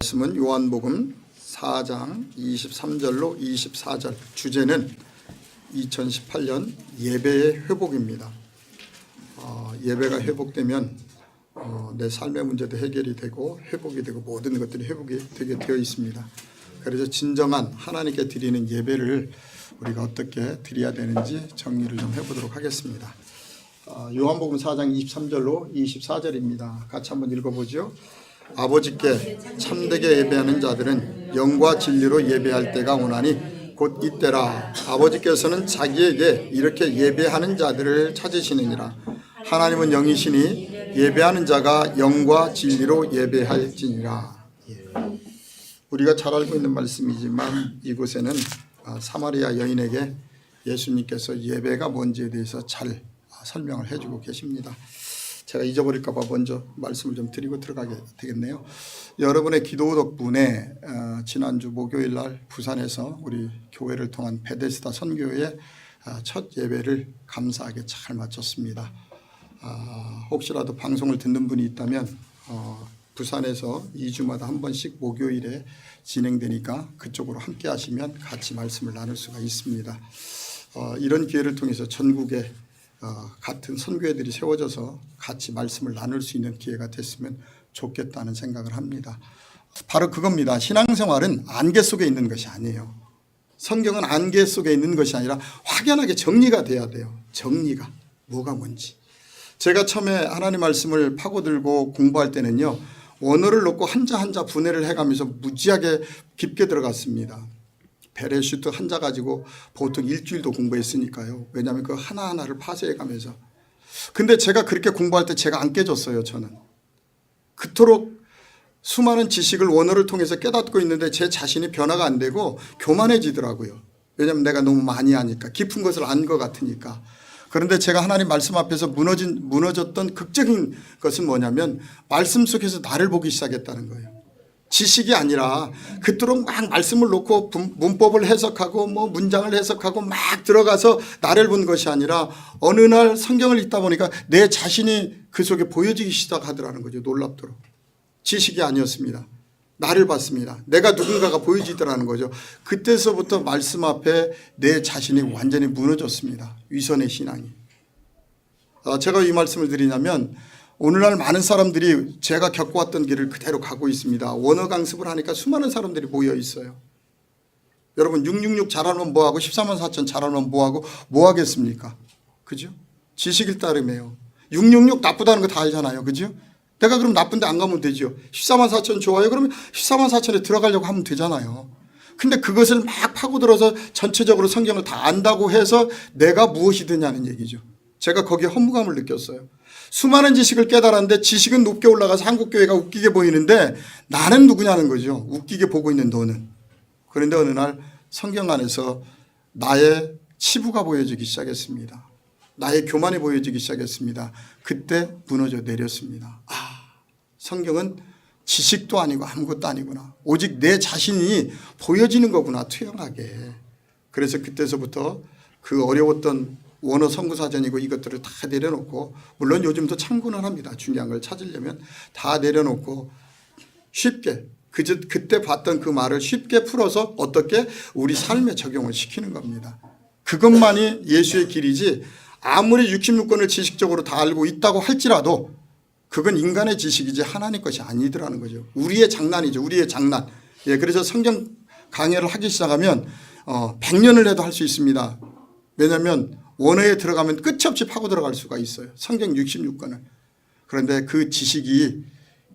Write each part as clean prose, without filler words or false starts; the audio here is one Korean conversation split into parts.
말씀은 요한복음 4장 23절로 24절. 주제는 2018년 예배의 회복입니다. 예배가 회복되면 내 삶의 문제도 해결이 되고 회복이 되고 모든 것들이 회복이 되게 되어 있습니다. 그래서 진정한 하나님께 드리는 예배를 우리가 어떻게 드려야 되는지 정리를 좀 해보도록 하겠습니다. 요한복음 4장 23절로 24절입니다. 같이 한번 읽어보죠. 아버지께 참되게 예배하는 자들은 영과 진리로 예배할 때가 오나니 곧 이때라. 아버지께서는 자기에게 이렇게 예배하는 자들을 찾으시느니라. 하나님은 영이시니 예배하는 자가 영과 진리로 예배할지니라. 우리가 잘 알고 있는 말씀이지만 이곳에는 사마리아 여인에게 예수님께서 예배가 뭔지에 대해서 잘 설명을 해주고 계십니다. 제가 잊어버릴까 봐 먼저 말씀을 좀 드리고 들어가게 되겠네요. 여러분의 기도 덕분에 지난주 목요일 날 부산에서 우리 교회를 통한 베데스다 선교회 첫 예배를 감사하게 잘 마쳤습니다. 혹시라도 방송을 듣는 분이 있다면 부산에서 2주마다 한 번씩 목요일에 진행되니까 그쪽으로 함께 하시면 같이 말씀을 나눌 수가 있습니다. 이런 기회를 통해서 전국에 같은 선교회들이 세워져서 같이 말씀을 나눌 수 있는 기회가 됐으면 좋겠다는 생각을 합니다. 바로 그겁니다. 신앙생활은 안개 속에 있는 것이 아니에요. 성경은 안개 속에 있는 것이 아니라 확연하게 정리가 돼야 돼요. 정리가 뭐가 뭔지. 제가 처음에 하나님 말씀을 파고들고 공부할 때는요, 원어를 놓고 한자 한자 분해를 해가면서 무지하게 깊게 들어갔습니다. 베레슈트 한자 가지고 보통 일주일도 공부했으니까요. 왜냐하면 그 하나하나를 파쇄해 가면서. 근데 제가 그렇게 공부할 때 제가 안 깨졌어요. 저는 그토록 수많은 지식을 원어를 통해서 깨닫고 있는데 제 자신이 변화가 안 되고 교만해지더라고요. 왜냐하면 내가 너무 많이 하니까, 깊은 것을 안 것 같으니까. 그런데 제가 하나님 말씀 앞에서 무너졌던 극적인 것은 뭐냐면 말씀 속에서 나를 보기 시작했다는 거예요. 지식이 아니라 그토록 막 말씀을 놓고 문법을 해석하고 문장을 해석하고 막 들어가서 나를 본 것이 아니라 어느 날 성경을 읽다 보니까 내 자신이 그 속에 보여지기 시작하더라는 거죠. 놀랍도록. 지식이 아니었습니다. 나를 봤습니다. 내가 누군가가 보여지더라는 거죠. 그때서부터 말씀 앞에 내 자신이 완전히 무너졌습니다. 위선의 신앙이. 제가 이 말씀을 드리냐면 오늘날 많은 사람들이 제가 겪어왔던 길을 그대로 가고 있습니다. 원어 강습을 하니까 수많은 사람들이 모여 있어요. 여러분 666 잘하면 뭐하고 14만 4천 잘하면 뭐하고 뭐 하겠습니까? 그죠? 지식일 따름이에요. 666 나쁘다는 거 다 알잖아요. 그죠? 내가 그럼 나쁜데 안 가면 되죠. 14만 4천 좋아요. 그러면 14만 4천에 들어가려고 하면 되잖아요. 근데 그것을 막 파고들어서 전체적으로 성경을 다 안다고 해서 내가 무엇이 되냐는 얘기죠. 제가 거기에 허무감을 느꼈어요. 수많은 지식을 깨달았는데 지식은 높게 올라가서 한국교회가 웃기게 보이는데 나는 누구냐는 거죠. 웃기게 보고 있는 너는. 그런데 어느 날 성경 안에서 나의 치부가 보여지기 시작했습니다. 나의 교만이 보여지기 시작했습니다. 그때 무너져 내렸습니다. 성경은 지식도 아니고 아무것도 아니구나. 오직 내 자신이 보여지는 거구나, 투영하게. 그래서 그때서부터 그 어려웠던 원어 성구사전이고 이것들을 다 내려놓고, 물론 요즘도 참고는 합니다. 중요한 걸 찾으려면 다 내려놓고 쉽게 그때 봤던 그 말을 쉽게 풀어서 어떻게 우리 삶에 적용을 시키는 겁니다. 그것만이 예수의 길이지, 아무리 66권을 지식적으로 다 알고 있다고 할지라도 그건 인간의 지식이지 하나님 것이 아니더라는 거죠. 우리의 장난이죠. 우리의 장난. 그래서 성경 강해를 하기 시작하면 100년을 해도 할 수 있습니다. 왜냐하면 원어에 들어가면 끝이 없이 파고 들어갈 수가 있어요. 성경 66권을. 그런데 그 지식이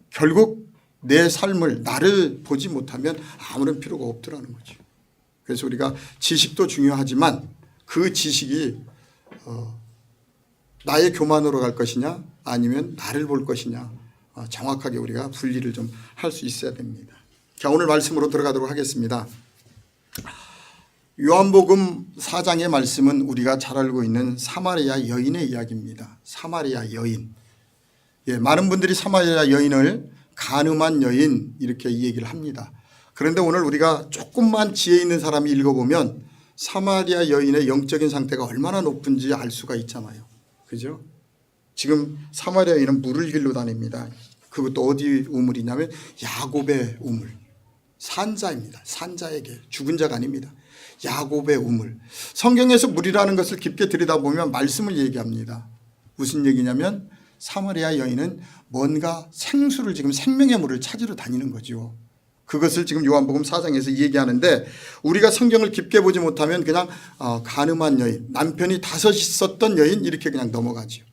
결국 내 삶을, 나를 보지 못하면 아무런 필요가 없더라는 거죠. 그래서 우리가 지식도 중요하지만 그 지식이 나의 교만으로 갈 것이냐 아니면 나를 볼 것이냐, 정확하게 우리가 분리를 좀 할 수 있어야 됩니다. 자, 오늘 말씀으로 들어가도록 하겠습니다. 요한복음 4장의 말씀은 우리가 잘 알고 있는 사마리아 여인의 이야기입니다. 사마리아 여인. 많은 분들이 사마리아 여인을 간음한 여인 이렇게 이 얘기를 합니다. 그런데 오늘 우리가 조금만 지혜 있는 사람이 읽어보면 사마리아 여인의 영적인 상태가 얼마나 높은지 알 수가 있잖아요. 그죠? 지금 사마리아 여인은 물을 길러 다닙니다. 그것도 어디 우물이냐면 야곱의 우물. 산자입니다. 산자에게 죽은 자가 아닙니다. 야곱의 우물. 성경에서 물이라는 것을 깊게 들여다보면 말씀을 얘기합니다. 무슨 얘기냐면 사마리아 여인은 뭔가 생수를 지금 생명의 물을 찾으러 다니는 거죠. 그것을 지금 요한복음 4장에서 얘기하는데 우리가 성경을 깊게 보지 못하면 그냥 가늠한 여인, 남편이 5 있었던 여인 이렇게 그냥 넘어가죠.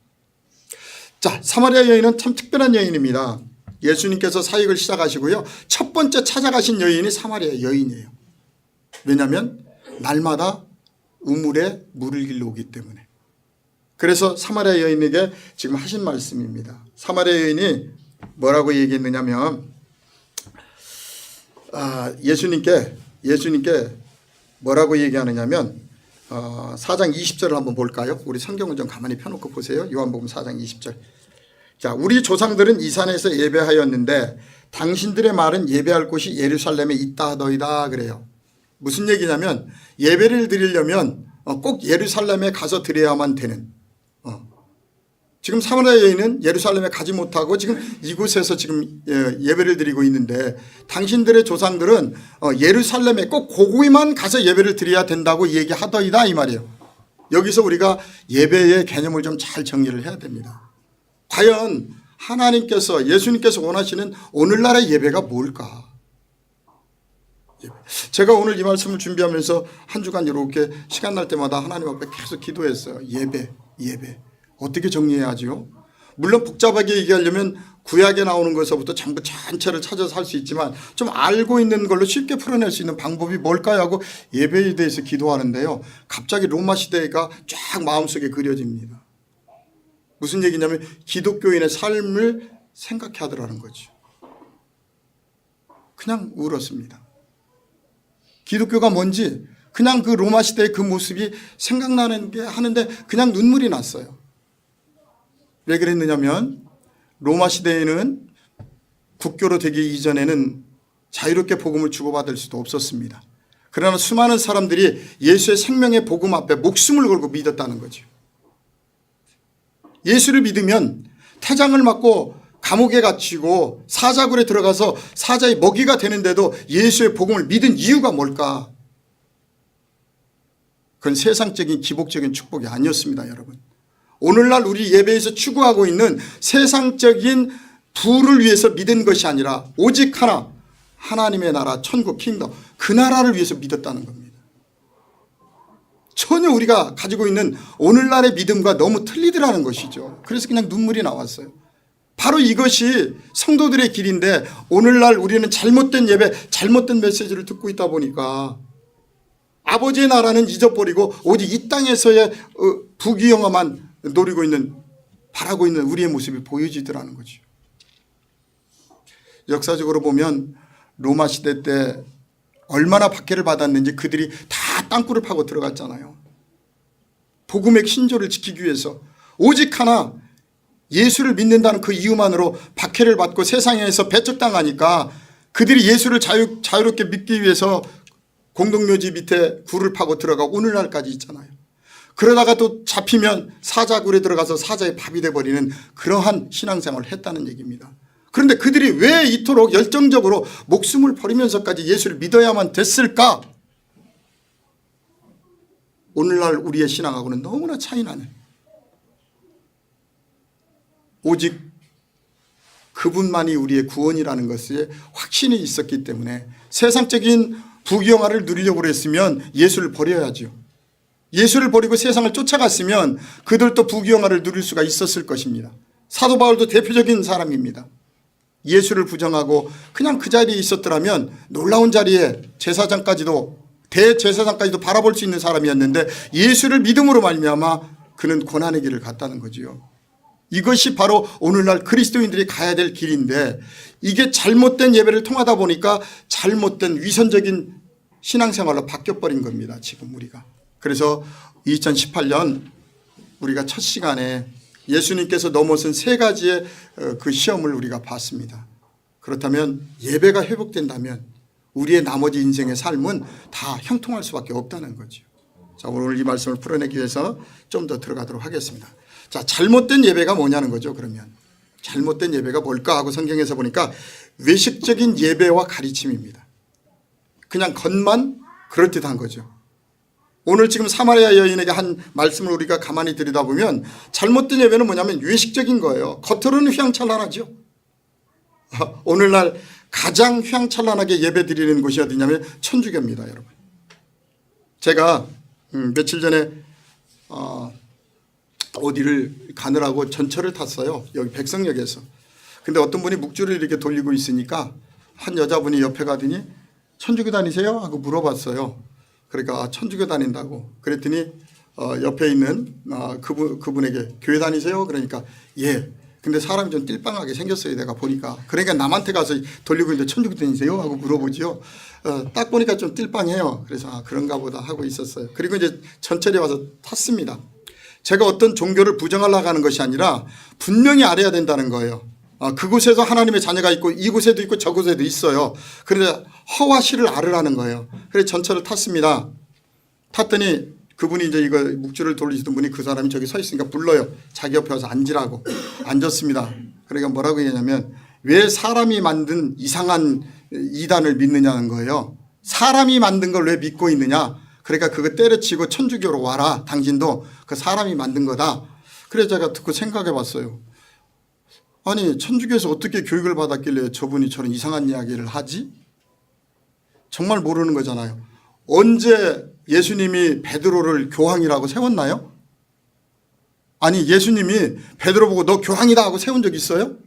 자, 사마리아 여인은 참 특별한 여인입니다. 예수님께서 사역을 시작하시고요. 첫 번째 찾아가신 여인이 사마리아 여인이에요. 왜냐하면 날마다 우물에 물을 길러 오기 때문에. 그래서 사마리아 여인에게 지금 하신 말씀입니다. 사마리아 여인이 뭐라고 얘기했느냐면 예수님께 뭐라고 얘기하느냐면 4장 20절을 한번 볼까요? 우리 성경을 좀 가만히 펴놓고 보세요. 요한복음 4장 20절. 자, 우리 조상들은 이 산에서 예배하였는데 당신들의 말은 예배할 곳이 예루살렘에 있다 하더이다 그래요. 무슨 얘기냐면 예배를 드리려면 꼭 예루살렘에 가서 드려야만 되는. 지금 사마리아 여인은 예루살렘에 가지 못하고 지금 이곳에서 지금 예배를 드리고 있는데 당신들의 조상들은 예루살렘에 꼭 거기만 가서 예배를 드려야 된다고 얘기하더이다 이 말이에요. 여기서 우리가 예배의 개념을 좀 잘 정리를 해야 됩니다. 과연 하나님께서 예수님께서 원하시는 오늘날의 예배가 뭘까? 제가 오늘 이 말씀을 준비하면서 한 주간 이렇게 시간 날 때마다 하나님 앞에 계속 기도했어요. 예배. 어떻게 정리해야 하죠? 물론 복잡하게 얘기하려면 구약에 나오는 것서부터 전부 전체를 찾아서 할 수 있지만 좀 알고 있는 걸로 쉽게 풀어낼 수 있는 방법이 뭘까요? 하고 예배에 대해서 기도하는데요. 갑자기 로마 시대가 쫙 마음속에 그려집니다. 무슨 얘기냐면 기독교인의 삶을 생각해 하더라는 거죠. 그냥 울었습니다. 기독교가 뭔지 그냥 그 로마 시대의 그 모습이 생각나는 게 하는데 그냥 눈물이 났어요. 왜 그랬느냐면 로마 시대에는 국교로 되기 이전에는 자유롭게 복음을 주고받을 수도 없었습니다. 그러나 수많은 사람들이 예수의 생명의 복음 앞에 목숨을 걸고 믿었다는 거죠. 예수를 믿으면 태장을 맞고 감옥에 갇히고 사자굴에 들어가서 사자의 먹이가 되는데도 예수의 복음을 믿은 이유가 뭘까? 그건 세상적인 기복적인 축복이 아니었습니다, 여러분. 오늘날 우리 예배에서 추구하고 있는 세상적인 부를 위해서 믿은 것이 아니라 오직 하나, 하나님의 나라, 천국, 킹덤, 그 나라를 위해서 믿었다는 겁니다. 전혀 우리가 가지고 있는 오늘날의 믿음과 너무 틀리더라는 것이죠. 그래서 그냥 눈물이 나왔어요. 바로 이것이 성도들의 길인데 오늘날 우리는 잘못된 예배, 잘못된 메시지를 듣고 있다 보니까 아버지의 나라는 잊어버리고 오직 이 땅에서의 부귀영화만 노리고 있는, 바라고 있는 우리의 모습이 보여지더라는 거죠. 역사적으로 보면 로마 시대 때 얼마나 박해를 받았는지 그들이 다 땅굴을 파고 들어갔잖아요. 복음의 신조를 지키기 위해서 오직 하나 예수를 믿는다는 그 이유만으로 박해를 받고 세상에서 배척당하니까 그들이 예수를 자유롭게 믿기 위해서 공동묘지 밑에 굴을 파고 들어가고 오늘날까지 있잖아요. 그러다가 또 잡히면 사자굴에 들어가서 사자의 밥이 돼버리는 그러한 신앙생활을 했다는 얘기입니다. 그런데 그들이 왜 이토록 열정적으로 목숨을 버리면서까지 예수를 믿어야만 됐을까? 오늘날 우리의 신앙하고는 너무나 차이나는, 오직 그분만이 우리의 구원이라는 것에 확신이 있었기 때문에 세상적인 부귀영화를 누리려고 했으면 예수를 버려야죠. 예수를 버리고 세상을 쫓아갔으면 그들도 부귀영화를 누릴 수가 있었을 것입니다. 사도 바울도 대표적인 사람입니다. 예수를 부정하고 그냥 그 자리에 있었더라면 놀라운 자리에 제사장까지도, 대제사장까지도 바라볼 수 있는 사람이었는데 예수를 믿음으로 말미암아 그는 고난의 길을 갔다는 거지요. 이것이 바로 오늘날 그리스도인들이 가야 될 길인데 이게 잘못된 예배를 통하다 보니까 잘못된 위선적인 신앙생활로 바뀌어버린 겁니다, 지금 우리가. 그래서 2018년 우리가 첫 시간에 예수님께서 넘어선 3가지의 그 시험을 우리가 봤습니다. 그렇다면 예배가 회복된다면 우리의 나머지 인생의 삶은 다 형통할 수밖에 없다는 거죠. 자, 오늘 이 말씀을 풀어내기 위해서 좀 더 들어가도록 하겠습니다. 자, 잘못된 예배가 뭐냐는 거죠, 그러면. 잘못된 예배가 뭘까 하고 성경에서 보니까 외식적인 예배와 가르침입니다. 그냥 겉만 그럴듯한 거죠. 오늘 지금 사마리아 여인에게 한 말씀을 우리가 가만히 들여다보면 잘못된 예배는 뭐냐면 외식적인 거예요. 겉으로는 휘황찬란하죠. 오늘날 가장 휘황찬란하게 예배 드리는 곳이 어디냐면 천주교입니다, 여러분. 제가 며칠 전에 어디를 가느라고 전철을 탔어요. 여기 백성역에서. 근데 어떤 분이 묵주를 이렇게 돌리고 있으니까 한 여자분이 옆에 가더니 천주교 다니세요? 하고 물어봤어요. 그러니까 천주교 다닌다고. 그랬더니 옆에 있는 그분에게 교회 다니세요? 그러니까 예. 근데 사람이 좀 띨빵하게 생겼어요. 내가 보니까. 그러니까 남한테 가서 돌리고 있는데 천주교 다니세요? 하고 물어보죠. 딱 보니까 좀 띨빵해요. 그래서 그런가 보다 하고 있었어요. 그리고 이제 전철에 와서 탔습니다. 제가 어떤 종교를 부정하려고 하는 것이 아니라 분명히 알아야 된다는 거예요. 그곳에서 하나님의 자녀가 있고 이곳에도 있고 저곳에도 있어요. 그런데 허와 실을 알으라는 거예요. 그래서 전철을 탔습니다. 탔더니 그분이 이제 이거 묵주를 돌리시던 분이 그 사람이 저기 서 있으니까 불러요. 자기 옆에 와서 앉으라고. 앉았습니다. 그러니까 뭐라고 했냐면 왜 사람이 만든 이상한 이단을 믿느냐는 거예요. 사람이 만든 걸 왜 믿고 있느냐. 그러니까 그거 때려치고 천주교로 와라. 당신도 그 사람이 만든 거다. 그래서 제가 듣고 생각해 봤어요. 아니 천주교에서 어떻게 교육을 받았길래 저분이 저런 이상한 이야기를 하지? 정말 모르는 거잖아요. 언제 예수님이 베드로를 교황이라고 세웠나요? 아니 예수님이 베드로 보고 너 교황이다 하고 세운 적 있어요?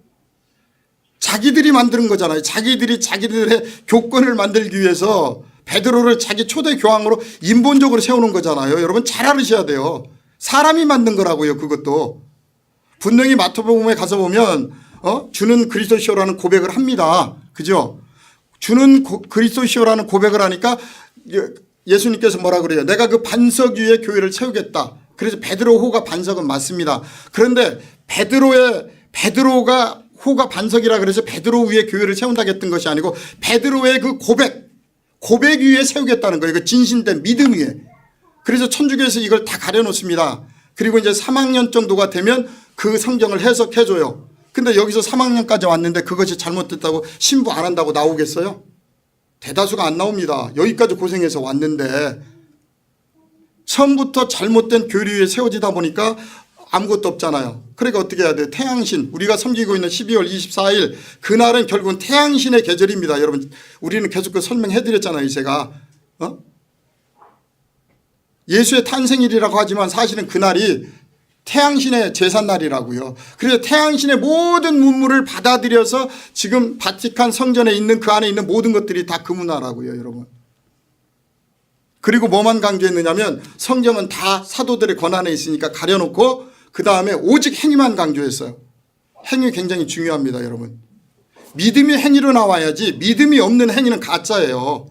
자기들이 만드는 거잖아요. 자기들이 자기들의 교권을 만들기 위해서 베드로를 자기 초대 교황으로 인본적으로 세우는 거잖아요. 여러분 잘 알으셔야 돼요. 사람이 만든 거라고요. 그것도. 분명히 마태복음에 가서 보면 주는 그리스도시오라는 고백을 합니다. 그죠? 주는 그리스도시오라는 고백을 하니까 예수님께서 뭐라 그래요? 내가 그 반석 위에 교회를 세우겠다. 그래서 베드로 호가 반석은 맞습니다. 그런데 베드로가 호가 반석이라 그래서 베드로 위에 교회를 세운다고 했던 것이 아니고 베드로의 그 고백 위에 세우겠다는 거예요. 그 진실된 믿음 위에. 그래서 천주교에서 이걸 다 가려놓습니다. 그리고 이제 3학년 정도가 되면 그 성경을 해석해줘요. 근데 여기서 3학년까지 왔는데 그것이 잘못됐다고 신부 안 한다고 나오겠어요? 대다수가 안 나옵니다. 여기까지 고생해서 왔는데 처음부터 잘못된 교리 위에 세워지다 보니까 아무것도 없잖아요. 그러니까 어떻게 해야 돼요? 태양신, 우리가 섬기고 있는 12월 24일 그날은 결국은 태양신의 계절입니다. 여러분 우리는 계속 그 설명해 드렸잖아요. 제가 예수의 탄생일이라고 하지만 사실은 그날이 태양신의 제삿날이라고요. 그래서 태양신의 모든 문물을 받아들여서 지금 바티칸 성전에 있는 그 안에 있는 모든 것들이 다 그 문화라고요. 여러분. 그리고 뭐만 강조했느냐면 성경은 다 사도들의 권한에 있으니까 가려놓고 그 다음에 오직 행위만 강조했어요. 행위 굉장히 중요합니다. 여러분. 믿음이 행위로 나와야지 믿음이 없는 행위는 가짜예요.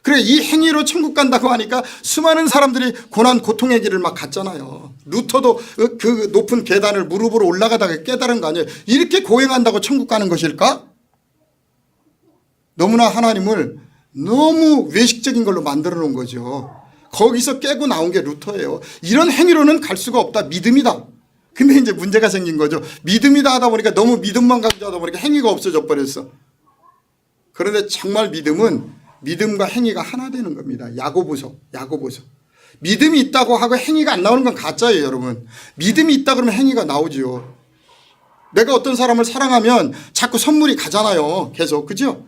그래 이 행위로 천국 간다고 하니까 수많은 사람들이 고난 고통의 길을 막 갔잖아요. 루터도 그 높은 계단을 무릎으로 올라가다가 깨달은 거 아니에요. 이렇게 고행한다고 천국 가는 것일까? 너무나 하나님을 너무 외식적인 걸로 만들어 놓은 거죠. 거기서 깨고 나온 게 루터예요. 이런 행위로는 갈 수가 없다. 믿음이다. 근데 이제 문제가 생긴 거죠. 믿음이다 하다 보니까 너무 믿음만 강조하다 보니까 행위가 없어져 버렸어. 그런데 정말 믿음과 행위가 하나 되는 겁니다. 야고보서. 믿음이 있다고 하고 행위가 안 나오는 건 가짜예요. 여러분. 믿음이 있다 그러면 행위가 나오죠. 내가 어떤 사람을 사랑하면 자꾸 선물이 가잖아요. 계속. 그죠?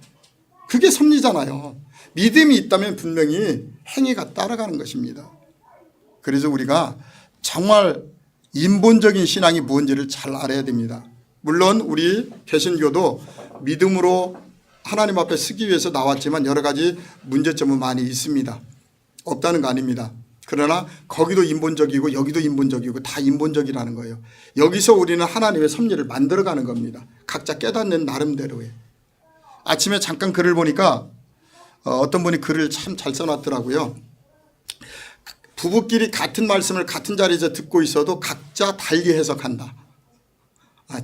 그게 섭리잖아요. 믿음이 있다면 분명히 행위가 따라가는 것입니다. 그래서 우리가 정말 인본적인 신앙이 뭔지를 잘 알아야 됩니다. 물론 우리 개신교도 믿음으로 하나님 앞에 서기 위해서 나왔지만 여러 가지 문제점은 많이 있습니다. 없다는 거 아닙니다. 그러나 거기도 인본적이고 여기도 인본적이고 다 인본적이라는 거예요. 여기서 우리는 하나님의 섭리를 만들어가는 겁니다. 각자 깨닫는 나름대로의. 아침에 잠깐 글을 보니까 어떤 분이 글을 참 잘 써놨더라고요. 부부끼리 같은 말씀을 같은 자리에서 듣고 있어도 각자 달리 해석한다.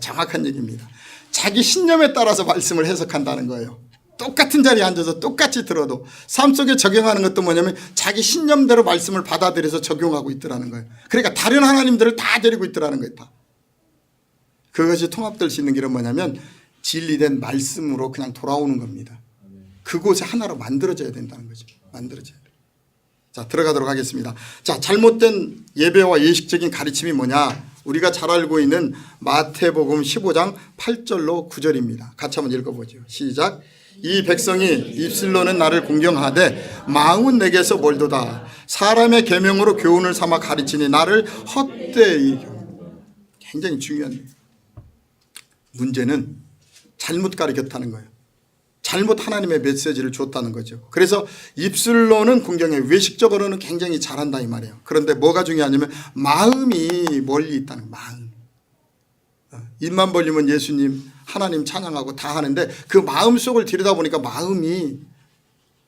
정확한 얘기입니다. 자기 신념에 따라서 말씀을 해석한다는 거예요. 똑같은 자리에 앉아서 똑같이 들어도 삶 속에 적용하는 것도 뭐냐면 자기 신념대로 말씀을 받아들여서 적용하고 있더라는 거예요. 그러니까 다른 하나님들을 다 데리고 있더라는 거예요. 다. 그것이 통합될 수 있는 길은 뭐냐면 진리된 말씀으로 그냥 돌아오는 겁니다. 그곳에 하나로 만들어져야 된다는 거죠. 만들어져야 돼요. 자, 들어가도록 하겠습니다. 자, 잘못된 예배와 예식적인 가르침이 뭐냐? 우리가 잘 알고 있는 마태복음 15장 8절로 9절입니다. 같이 한번 읽어보죠. 시작. 이 백성이 입술로는 나를 공경하되 마음은 내게서 멀도다. 사람의 계명으로 교훈을 삼아 가르치니 나를 헛되이. 굉장히 중요한 문제는 잘못 가르쳤다는 거예요. 잘못 하나님의 메시지를 줬다는 거죠. 그래서 입술로는 공경해, 외식적으로는 굉장히 잘한다 이 말이에요. 그런데 뭐가 중요하냐면 마음이 멀리 있다는 거예요. 마음. 입만 벌리면 예수님, 하나님 찬양하고 다 하는데 그 마음속을 들여다보니까 마음이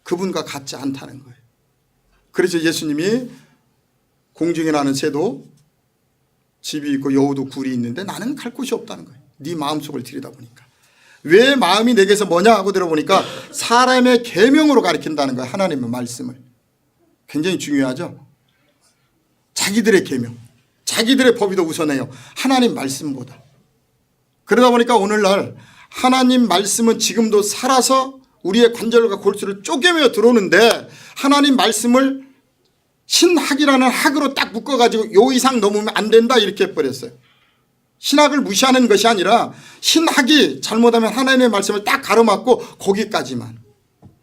그분과 같지 않다는 거예요. 그래서 예수님이 공중에 나는 새도 집이 있고 여우도 굴이 있는데 나는 갈 곳이 없다는 거예요. 네 마음속을 들여다보니까. 왜 마음이 내게서 뭐냐 하고 들어보니까 사람의 계명으로 가르친다는 거예요. 하나님의 말씀을. 굉장히 중요하죠. 자기들의 계명, 자기들의 법이 더 우선해요. 하나님 말씀보다. 그러다 보니까 오늘날 하나님 말씀은 지금도 살아서 우리의 관절과 골수를 쪼개며 들어오는데 하나님 말씀을 신학이라는 학으로 딱 묶어가지고 요 이상 넘으면 안 된다 이렇게 해버렸어요. 신학을 무시하는 것이 아니라 신학이 잘못하면 하나님의 말씀을 딱 가로막고 거기까지만.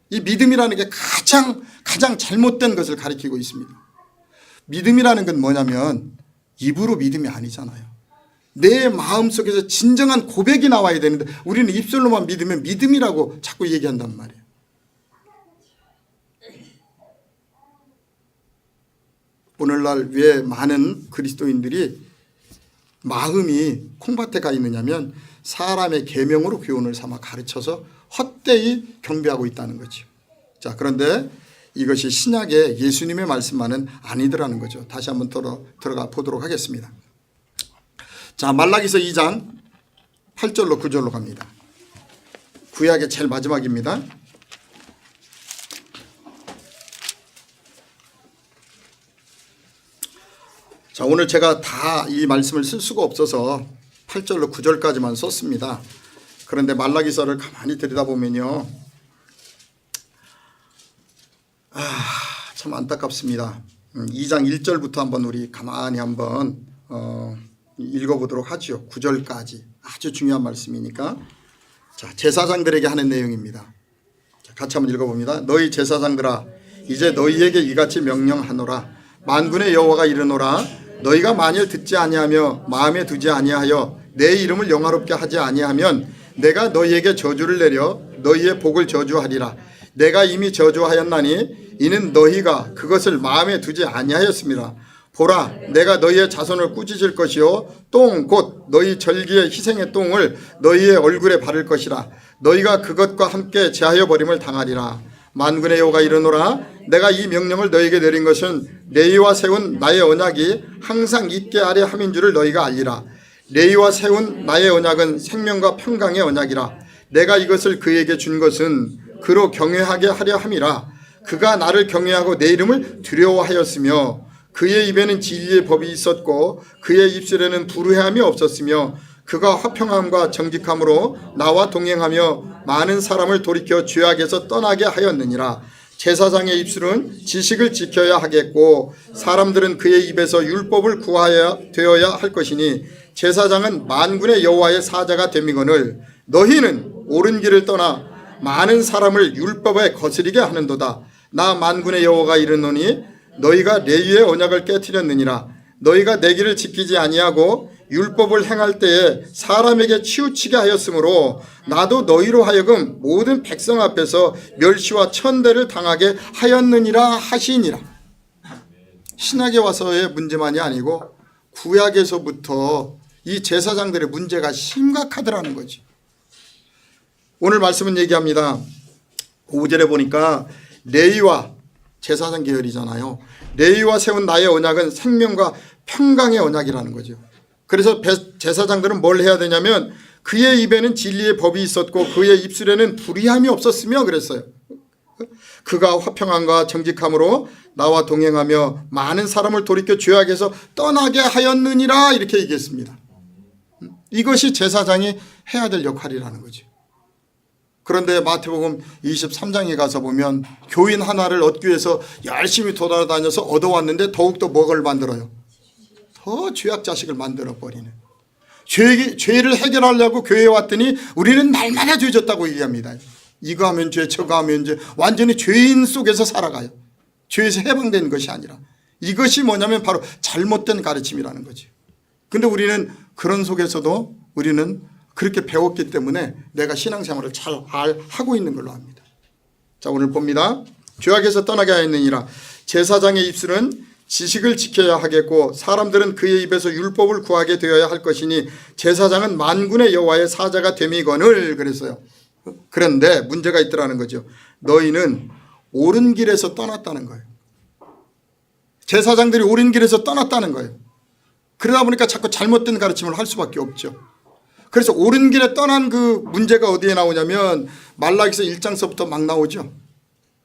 이 믿음이라는 게 가장 잘못된 것을 가리키고 있습니다. 믿음이라는 건 뭐냐면 입으로 믿음이 아니잖아요. 내 마음속에서 진정한 고백이 나와야 되는데 우리는 입술로만 믿으면 믿음이라고 자꾸 얘기한단 말이에요. 오늘날 왜 많은 그리스도인들이 마음이 콩밭에 가 있느냐면 사람의 계명으로 교훈을 삼아 가르쳐서 헛되이 경배하고 있다는 거죠. 자, 그런데 이것이 신약의 예수님의 말씀만은 아니더라는 거죠. 다시 한번 들어가 보도록 하겠습니다. 자, 말라기서 2장 8절로 9절로 갑니다. 구약의 제일 마지막입니다. 자, 오늘 제가 다 이 말씀을 쓸 수가 없어서 8절로 9절까지만 썼습니다. 그런데 말라기서를 가만히 들여다보면요, 참 안타깝습니다. 2장 1절부터 한번 우리 가만히 한번 읽어보도록 하죠. 9절까지 아주 중요한 말씀이니까. 자, 제사장들에게 하는 내용입니다. 자, 같이 한번 읽어봅니다. 너희 제사장들아, 이제 너희에게 이같이 명령하노라. 만군의 여호와가 이르노라. 너희가 만일 듣지 아니하며 마음에 두지 아니하여 내 이름을 영화롭게 하지 아니하면 내가 너희에게 저주를 내려 너희의 복을 저주하리라. 내가 이미 저주하였나니 이는 너희가 그것을 마음에 두지 아니하였습니다. 보라, 내가 너희의 자손을 꾸짖을 것이요 똥 곧 너희 절기의 희생의 똥을 너희의 얼굴에 바를 것이라. 너희가 그것과 함께 제하여 버림을 당하리라. 만군의 여호와가 이르노라. 내가 이 명령을 너희에게 내린 것은 레위와 세운 나의 언약이 항상 있게 하려 함인 줄을 너희가 알리라. 레위와 세운 나의 언약은 생명과 평강의 언약이라. 내가 이것을 그에게 준 것은 그로 경외하게 하려 함이라. 그가 나를 경외하고 내 이름을 두려워하였으며 그의 입에는 진리의 법이 있었고 그의 입술에는 불의함이 없었으며 그가 화평함과 정직함으로 나와 동행하며 많은 사람을 돌이켜 죄악에서 떠나게 하였느니라. 제사장의 입술은 지식을 지켜야 하겠고 사람들은 그의 입에서 율법을 구하여야 되어야 할 것이니 제사장은 만군의 여호와의 사자가 됨이거늘 너희는 옳은 길을 떠나 많은 사람을 율법에 거스리게 하는도다. 나 만군의 여호와가 이르노니 너희가 레위의 언약을 깨뜨렸느니라. 너희가 내 길을 지키지 아니하고 율법을 행할 때에 사람에게 치우치게 하였으므로 나도 너희로 하여금 모든 백성 앞에서 멸시와 천대를 당하게 하였느니라 하시니라. 신약에 와서의 문제만이 아니고 구약에서부터 이 제사장들의 문제가 심각하더라는 거지. 오늘 말씀은 얘기합니다. 5절에 보니까 레위와 제사장 계열이잖아요. 레위와 세운 나의 언약은 생명과 평강의 언약이라는 거죠. 그래서 제사장들은 뭘 해야 되냐면 그의 입에는 진리의 법이 있었고 그의 입술에는 불의함이 없었으며 그랬어요. 그가 화평함과 정직함으로 나와 동행하며 많은 사람을 돌이켜 죄악에서 떠나게 하였느니라 이렇게 얘기했습니다. 이것이 제사장이 해야 될 역할이라는 거죠. 그런데 마태복음 23장에 가서 보면 교인 하나를 얻기 위해서 열심히 돌아다녀서 얻어왔는데 더욱더 뭐를 만들어요? 더 죄악 자식을 만들어버리는. 죄를 해결하려고 교회에 왔더니 우리는 날마다 죄졌다고 얘기합니다. 이거 하면 죄, 저거 하면 죄. 완전히 죄인 속에서 살아가요. 죄에서 해방되는 것이 아니라. 이것이 뭐냐면 바로 잘못된 가르침이라는 거지. 근데 우리는 그런 속에서도 우리는 그렇게 배웠기 때문에 내가 신앙생활을 잘 하고 있는 걸로 압니다. 자, 오늘 봅니다. 죄악에서 떠나게 하였느니라. 제사장의 입술은 지식을 지켜야 하겠고 사람들은 그의 입에서 율법을 구하게 되어야 할 것이니 제사장은 만군의 여호와의 사자가 됨이거늘 그랬어요. 그런데 문제가 있더라는 거죠. 너희는 옳은 길에서 떠났다는 거예요. 제사장들이 옳은 길에서 떠났다는 거예요. 그러다 보니까 자꾸 잘못된 가르침을 할 수밖에 없죠. 그래서 옳은 길에 떠난 그 문제가 어디에 나오냐면 말라기서 1장서부터 막 나오죠.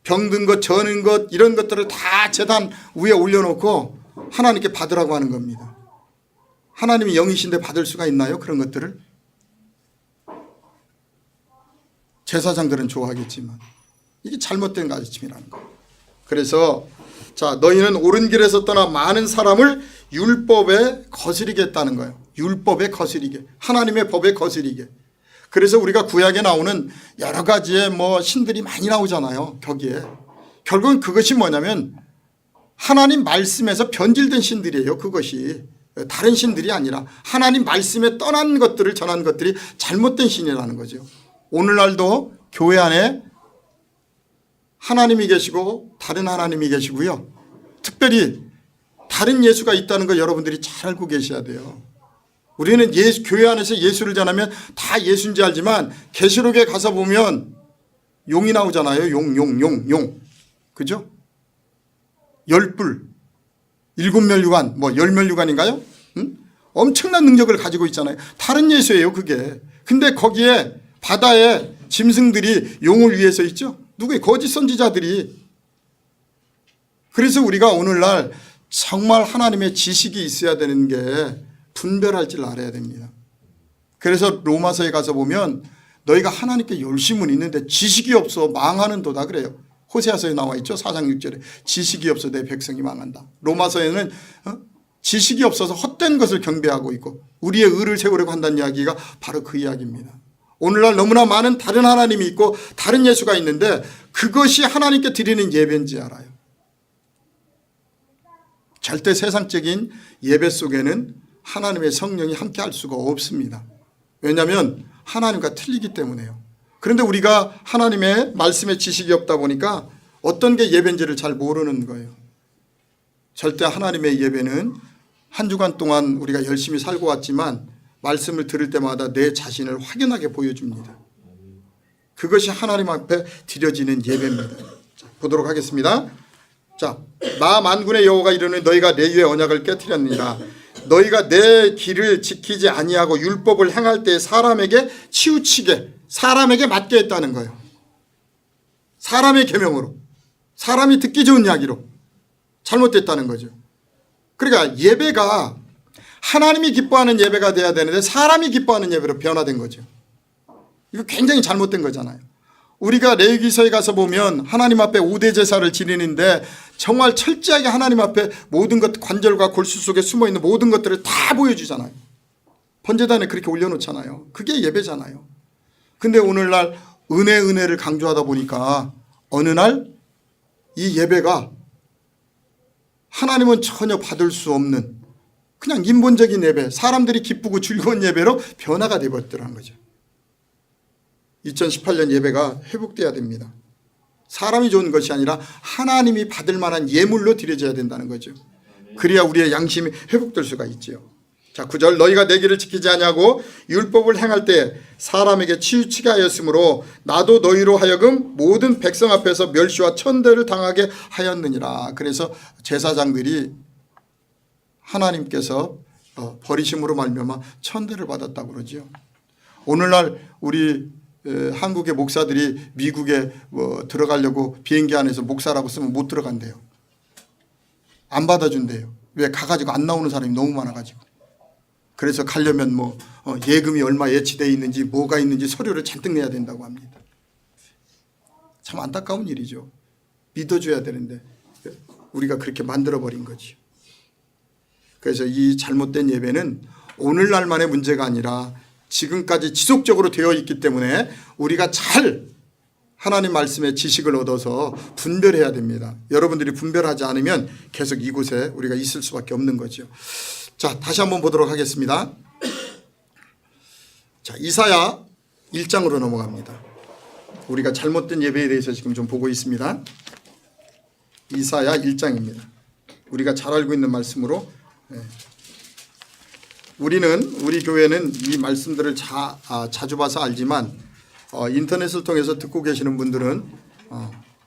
병든 것, 저는 것 이런 것들을 다 제단 위에 올려놓고 하나님께 받으라고 하는 겁니다. 하나님이 영이신데 받을 수가 있나요? 그런 것들을? 제사장들은 좋아하겠지만 이게 잘못된 가르침이라는 거예요. 그래서 자, 너희는 옳은 길에서 떠나 많은 사람을 율법에 거스리게 했다는 거예요. 율법에 거스리게, 하나님의 법에 거스리게. 그래서 우리가 구약에 나오는 여러 가지의 신들이 많이 나오잖아요. 거기에 결국은 그것이 뭐냐면 하나님 말씀에서 변질된 신들이에요. 그것이 다른 신들이 아니라 하나님 말씀에 떠난 것들을 전한 것들이 잘못된 신이라는 거죠. 오늘날도 교회 안에 하나님이 계시고 다른 하나님이 계시고요. 특별히 다른 예수가 있다는 걸 여러분들이 잘 알고 계셔야 돼요. 우리는 교회 안에서 예수를 전하면 다 예수인지 알지만 계시록에 가서 보면 용이 나오잖아요. 용. 그죠? 10뿔, 7멸류관, 10멸류관인가요? 엄청난 능력을 가지고 있잖아요. 다른 예수예요, 그게. 근데 거기에 바다에 짐승들이 용을 위해서 있죠. 누구의 거짓 선지자들이. 그래서 우리가 오늘날 정말 하나님의 지식이 있어야 되는 게 분별할 줄 알아야 됩니다. 그래서 로마서에 가서 보면 너희가 하나님께 열심은 있는데 지식이 없어 망하는 도다 그래요. 호세아서에 나와 있죠. 4장 6절에 지식이 없어 내 백성이 망한다. 로마서에는 지식이 없어서 헛된 것을 경배하고 있고 우리의 의를 세우려고 한다는 이야기가 바로 그 이야기입니다. 오늘날 너무나 많은 다른 하나님이 있고 다른 예수가 있는데 그것이 하나님께 드리는 예배인지 알아요. 절대 세상적인 예배 속에는 하나님의 성령이 함께 할 수가 없습니다. 왜냐하면 하나님과 틀리기 때문에요. 그런데 우리가 하나님의 말씀에 지식이 없다 보니까 어떤 게 예배인지를 잘 모르는 거예요. 절대 하나님의 예배는 한 주간 동안 우리가 열심히 살고 왔지만 말씀을 들을 때마다 내 자신을 확연하게 보여줍니다. 그것이 하나님 앞에 드려지는 예배입니다. 자, 보도록 하겠습니다. 자, 나 만군의 여호와가 이르노니 너희가 내 위에 언약을 깨뜨렸느니라. 너희가 내 길을 지키지 아니하고 율법을 행할 때 사람에게 치우치게 사람에게 맞게 했다는 거예요. 사람의 계명으로 사람이 듣기 좋은 이야기로 잘못됐다는 거죠. 그러니까 예배가 하나님이 기뻐하는 예배가 돼야 되는데 사람이 기뻐하는 예배로 변화된 거죠. 이거 굉장히 잘못된 거잖아요. 우리가 레위기서에 가서 보면 하나님 앞에 5대 제사를 지내는데 정말 철저하게 하나님 앞에 모든 것 관절과 골수 속에 숨어있는 모든 것들을 다 보여주잖아요. 번제단에 그렇게 올려놓잖아요. 그게 예배잖아요. 근데 오늘날 은혜를 강조하다 보니까 어느 날 이 예배가 하나님은 전혀 받을 수 없는 그냥 인본적인 예배, 사람들이 기쁘고 즐거운 예배로 변화가 되어버렸더라는 거죠. 2018년 예배가 회복돼야 됩니다. 사람이 좋은 것이 아니라 하나님이 받을 만한 예물로 드려져야 된다는 거죠. 그래야 우리의 양심이 회복될 수가 있죠. 자, 9절 너희가 내 길을 지키지 아니하고 율법을 행할 때 사람에게 치우치게 하였으므로 나도 너희로 하여금 모든 백성 앞에서 멸시와 천대를 당하게 하였느니라. 그래서 제사장들이 하나님께서 버리심으로 말미암아 천대를 받았다고 그러죠. 오늘날 우리 한국의 목사들이 미국에 들어가려고 비행기 안에서 목사라고 쓰면 못 들어간대요. 안 받아준대요. 왜? 가가지고 안 나오는 사람이 너무 많아가지고. 그래서 가려면 뭐 예금이 얼마 예치되어 있는지 뭐가 있는지 서류를 잔뜩 내야 된다고 합니다. 참 안타까운 일이죠. 믿어줘야 되는데 우리가 그렇게 만들어버린 거지. 그래서 이 잘못된 예배는 오늘날만의 문제가 아니라 지금까지 지속적으로 되어 있기 때문에 우리가 잘 하나님 말씀의 지식을 얻어서 분별해야 됩니다. 여러분들이 분별하지 않으면 계속 이곳에 우리가 있을 수밖에 없는 거죠. 자, 다시 한번 보도록 하겠습니다. 자, 이사야 1장으로 넘어갑니다. 우리가 잘못된 예배에 대해서 지금 좀 보고 있습니다. 이사야 1장입니다. 우리가 잘 알고 있는 말씀으로 우리 교회는 이 말씀들을 자주 봐서 알지만 인터넷을 통해서 듣고 계시는 분들은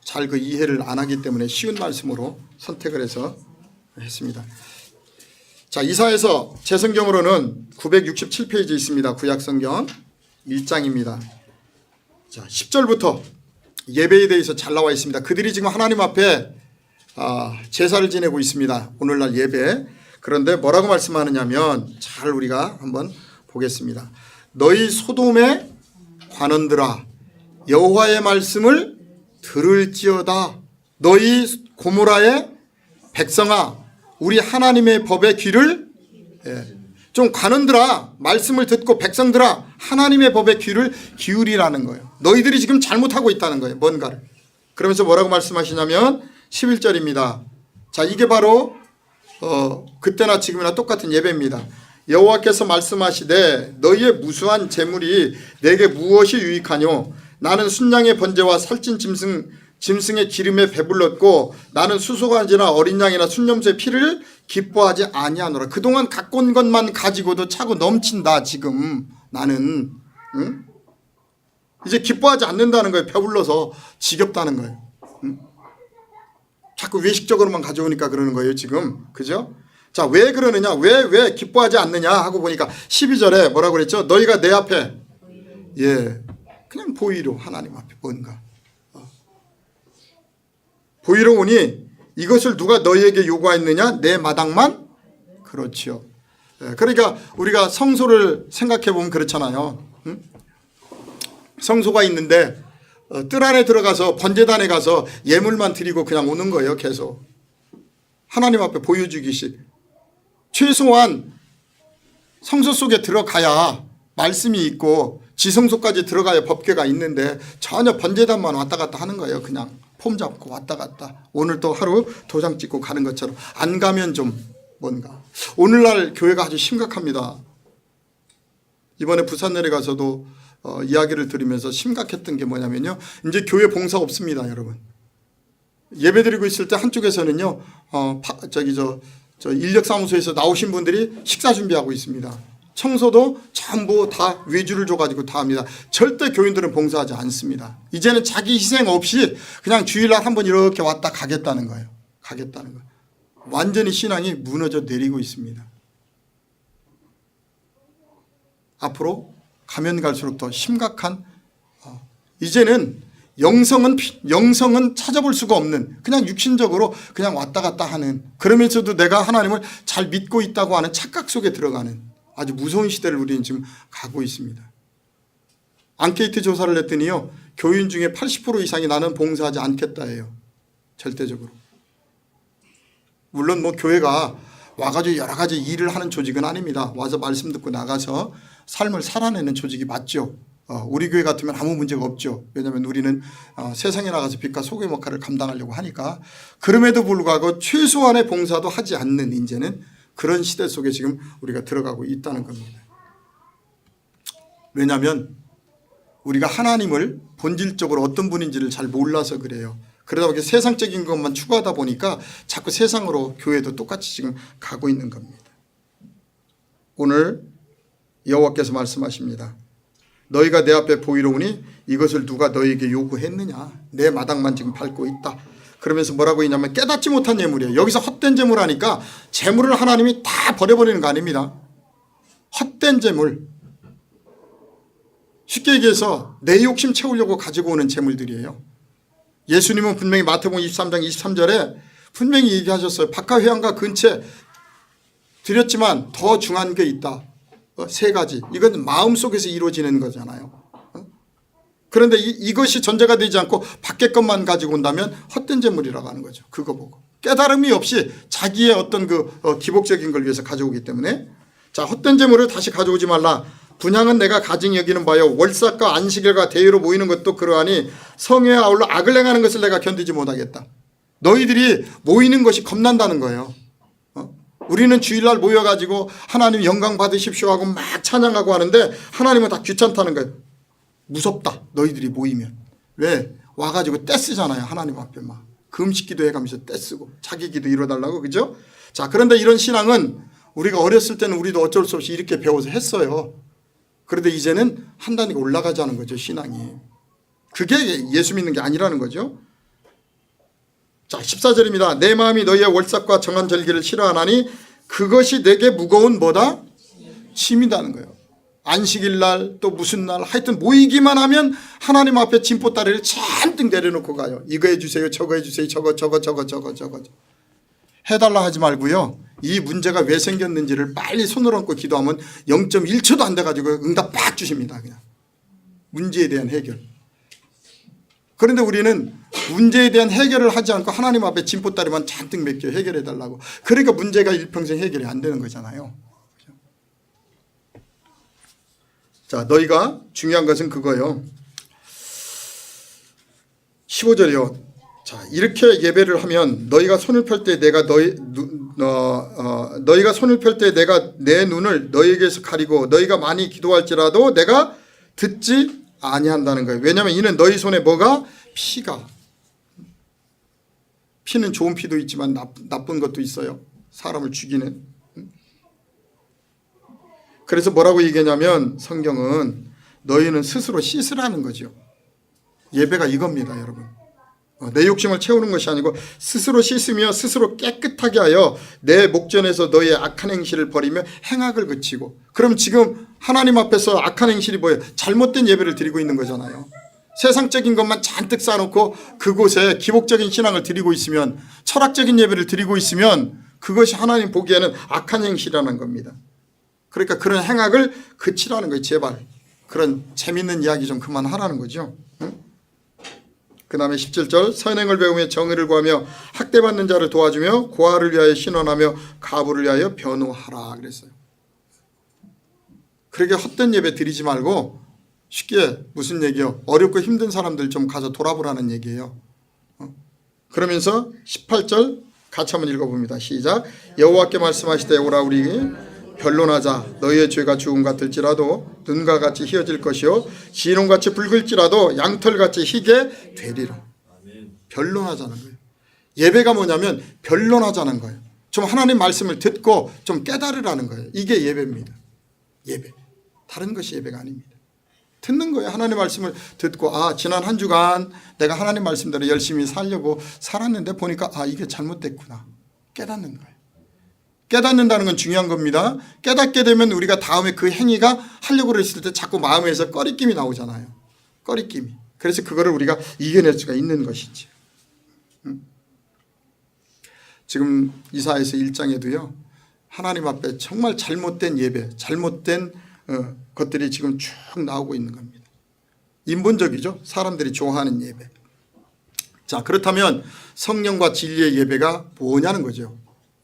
잘 그 이해를 안 하기 때문에 쉬운 말씀으로 선택을 해서 했습니다. 자, 이사야서 제 성경으로는 967페이지 있습니다. 구약성경 1장입니다. 자, 10절부터 예배에 대해서 잘 나와 있습니다. 그들이 지금 하나님 앞에 제사를 지내고 있습니다. 오늘날 예배. 그런데 뭐라고 말씀하느냐면 잘 우리가 한번 보겠습니다. 너희 소돔의 관원들아 여호와의 말씀을 들을지어다. 너희 고모라의 백성아 우리 하나님의 법의 귀를 좀 관원들아 말씀을 듣고 백성들아 하나님의 법의 귀를 기울이라는 거예요. 너희들이 지금 잘못하고 있다는 거예요. 뭔가를. 그러면서 뭐라고 말씀하시냐면 11절입니다. 자, 이게 바로 그때나 지금이나 똑같은 예배입니다. 여호와께서 말씀하시되 너희의 무수한 재물이 내게 무엇이 유익하뇨? 나는 순양의 번제와 살찐 짐승의 기름에 배불렀고 나는 수소간지나 어린 양이나 순염소의 피를 기뻐하지 아니하노라. 그동안 갖고 온 것만 가지고도 차고 넘친다. 지금 나는 이제 기뻐하지 않는다는 거예요. 배불러서 지겹다는 거예요. 자꾸 외식적으로만 가져오니까 그러는 거예요. 지금 그죠? 자, 왜 그러느냐? 왜 기뻐하지 않느냐 하고 보니까 12절에 뭐라고 그랬죠? 너희가 내 앞에 그냥 보이로 하나님 앞에 뭔가 보이러 오니 이것을 누가 너희에게 요구하였느냐? 내 마당만? 그렇지요. 그러니까 우리가 성소를 생각해 보면 그렇잖아요. 성소가 있는데 뜰 안에 들어가서 번제단에 가서 예물만 드리고 그냥 오는 거예요. 계속 하나님 앞에 보여주기식. 최소한 성소 속에 들어가야 말씀이 있고 지성소까지 들어가야 법궤가 있는데 전혀 번제단만 왔다 갔다 하는 거예요. 그냥 폼 잡고 왔다 갔다. 오늘 또 하루 도장 찍고 가는 것처럼 안 가면 좀 뭔가. 오늘날 교회가 아주 심각합니다. 이번에 부산 내려가서도 이야기를 들으면서 심각했던 게 뭐냐면요. 이제 교회 봉사 없습니다, 여러분. 예배 드리고 있을 때 한쪽에서는요, 인력사무소에서 나오신 분들이 식사 준비하고 있습니다. 청소도 전부 다 외주를 줘가지고 다 합니다. 절대 교인들은 봉사하지 않습니다. 이제는 자기 희생 없이 그냥 주일날 한번 이렇게 왔다 가겠다는 거예요. 완전히 신앙이 무너져 내리고 있습니다. 앞으로 가면 갈수록 더 심각한 이제는 영성은 찾아볼 수가 없는 그냥 육신적으로 그냥 왔다 갔다 하는 그러면서도 내가 하나님을 잘 믿고 있다고 하는 착각 속에 들어가는 아주 무서운 시대를 우리는 지금 가고 있습니다. 앙케이트 조사를 했더니요. 교인 중에 80% 이상이 나는 봉사하지 않겠다예요. 절대적으로. 물론 뭐 교회가 와가지고 여러 가지 일을 하는 조직은 아닙니다. 와서 말씀 듣고 나가서 삶을 살아내는 조직이 맞죠. 우리 교회 같으면 아무 문제가 없죠. 왜냐하면 우리는 세상에 나가서 빛과 소금의 역할을 감당하려고 하니까. 그럼에도 불구하고 최소한의 봉사도 하지 않는 이제는 그런 시대 속에 지금 우리가 들어가고 있다는 겁니다. 왜냐하면 우리가 하나님을 본질적으로 어떤 분인지를 잘 몰라서 그래요. 그러다 보니 세상적인 것만 추구하다 보니까 자꾸 세상으로 교회도 똑같이 지금 가고 있는 겁니다. 오늘 여호와께서 말씀하십니다. 너희가 내 앞에 보이러 오니 이것을 누가 너희에게 요구했느냐. 내 마당만 지금 밟고 있다. 그러면서 뭐라고 했냐면 깨닫지 못한 예물이에요. 여기서 헛된 재물 하니까 재물을 하나님이 다 버려버리는 거 아닙니다. 헛된 재물. 쉽게 얘기해서 내 욕심 채우려고 가지고 오는 재물들이에요. 예수님은 분명히 마태복음 23장 23절에 분명히 얘기하셨어요. 박하회관과 근처에 드렸지만 더 중요한 게 있다. 세 가지. 이건 마음속에서 이루어지는 거잖아요. 그런데 이것이 전제가 되지 않고 밖에 것만 가지고 온다면 헛된 재물이라고 하는 거죠. 그거 보고. 깨달음이 없이 자기의 어떤 기복적인 걸 위해서 가져오기 때문에, 자, 헛된 재물을 다시 가져오지 말라. 분향은 내가 가증히 여기는 바요. 월삭과 안식일과 대회로 모이는 것도 그러하니 성회에 아울러 악을 행하는 것을 내가 견디지 못하겠다. 너희들이 모이는 것이 겁난다는 거예요. 우리는 주일날 모여가지고 하나님 영광 받으십시오 하고 막 찬양하고 하는데 하나님은 다 귀찮다는 거예요. 무섭다. 너희들이 모이면. 왜? 와가지고 떼쓰잖아요. 하나님 앞에 막. 금식 기도해가면서 떼쓰고 자기 기도 이뤄달라고. 그죠? 자, 그런데 이런 신앙은 우리가 어렸을 때는 우리도 어쩔 수 없이 이렇게 배워서 했어요. 그런데 이제는 한 단계가 올라가자는 거죠. 신앙이. 그게 예수 믿는 게 아니라는 거죠. 자, 14절입니다. 내 마음이 너희의 월삭과 정한 절기를 싫어하나니 그것이 내게 무거운 뭐다? 짐이다는 거예요. 안식일 날 또 무슨 날 하여튼 모이기만 하면 하나님 앞에 짐보따리를 잔뜩 내려놓고 가요. 이거 해주세요. 저거 해주세요. 저거 해달라 하지 말고요. 이 문제가 왜 생겼는지를 빨리 손을 얹고 기도하면 0.1초도 안 돼가지고 응답 팍 주십니다. 그냥 문제에 대한 해결. 그런데 우리는 문제에 대한 해결을 하지 않고 하나님 앞에 짐보따리만 잔뜩 맡겨 해결해달라고. 그러니까 문제가 일평생 해결이 안 되는 거잖아요. 자, 너희가 중요한 것은 그거요. 15절이요. 자, 이렇게 예배를 하면 너희가 손을 펼 때 내가 너희가 손을 펼 때 내가 내 눈을 너희에게서 가리고 너희가 많이 기도할지라도 내가 듣지 아니한다는 거예요. 왜냐하면 이는 너희 손에 뭐가? 피가. 피는 좋은 피도 있지만 나쁜 것도 있어요. 사람을 죽이는. 그래서 뭐라고 얘기하냐면 성경은 너희는 스스로 씻으라는 거죠. 예배가 이겁니다, 여러분. 내 욕심을 채우는 것이 아니고 스스로 씻으며 스스로 깨끗하게 하여 내 목전에서 너희의 악한 행실을 버리며 행악을 그치고. 그럼 지금 하나님 앞에서 악한 행실이 뭐예요? 잘못된 예배를 드리고 있는 거잖아요. 세상적인 것만 잔뜩 쌓아놓고 그곳에 기복적인 신앙을 드리고 있으면, 철학적인 예배를 드리고 있으면 그것이 하나님 보기에는 악한 행실이라는 겁니다. 그러니까 그런 행악을 그치라는 거예요. 제발 그런 재밌는 이야기 좀 그만하라는 거죠. 응? 그 다음에 17절 선행을 배우며 정의를 구하며 학대받는 자를 도와주며 고아를 위하여 신원하며 가부를 위하여 변호하라 그랬어요. 그렇게 헛된 예배 드리지 말고 쉽게 무슨 얘기요? 어렵고 힘든 사람들 좀 가서 돌아보라는 얘기예요. 그러면서 18절 같이 한번 읽어봅니다. 시작. 여호와께 말씀하시되 오라 우리 변론하자. 너희의 죄가 죽음 같을지라도 눈과 같이 희어질 것이요 진홍같이 붉을지라도 양털같이 희게 되리라. 변론하자는 거예요. 예배가 뭐냐면 변론하자는 거예요. 좀 하나님 말씀을 듣고 좀 깨달으라는 거예요. 이게 예배입니다. 예배. 다른 것이 예배가 아닙니다. 듣는 거예요. 하나님 말씀을 듣고 지난 한 주간 내가 하나님 말씀대로 열심히 살려고 살았는데 보니까 이게 잘못됐구나. 깨닫는 거예요. 깨닫는다는 건 중요한 겁니다. 깨닫게 되면 우리가 다음에 그 행위가 하려고 그랬을 때 자꾸 마음에서 꺼리낌이 나오잖아요. 꺼리낌이. 그래서 그거를 우리가 이겨낼 수가 있는 것이지. 지금 이사야서 1장에도요. 하나님 앞에 정말 잘못된 예배, 잘못된 것들이 지금 쭉 나오고 있는 겁니다. 인본적이죠. 사람들이 좋아하는 예배. 자, 그렇다면 성령과 진리의 예배가 뭐냐는 거죠.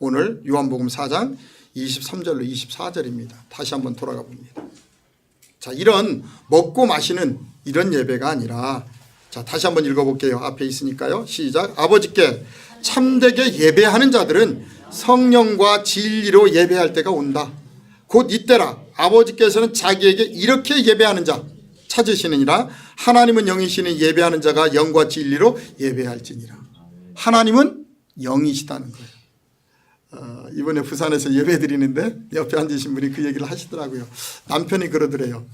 오늘 요한복음 4장 23절로 24절입니다. 다시 한번 돌아가 봅니다. 자, 이런 먹고 마시는 이런 예배가 아니라, 자, 다시 한번 읽어볼게요. 앞에 있으니까요. 시작. 아버지께 참되게 예배하는 자들은 성령과 진리로 예배할 때가 온다. 곧 이때라. 아버지께서는 자기에게 이렇게 예배하는 자 찾으시느니라. 하나님은 영이시니 예배하는 자가 영과 진리로 예배할지니라. 하나님은 영이시다는 거예요. 이번에 부산에서 예배 드리는데 옆에 앉으신 분이 그 얘기를 하시더라고요. 남편이 그러더래요.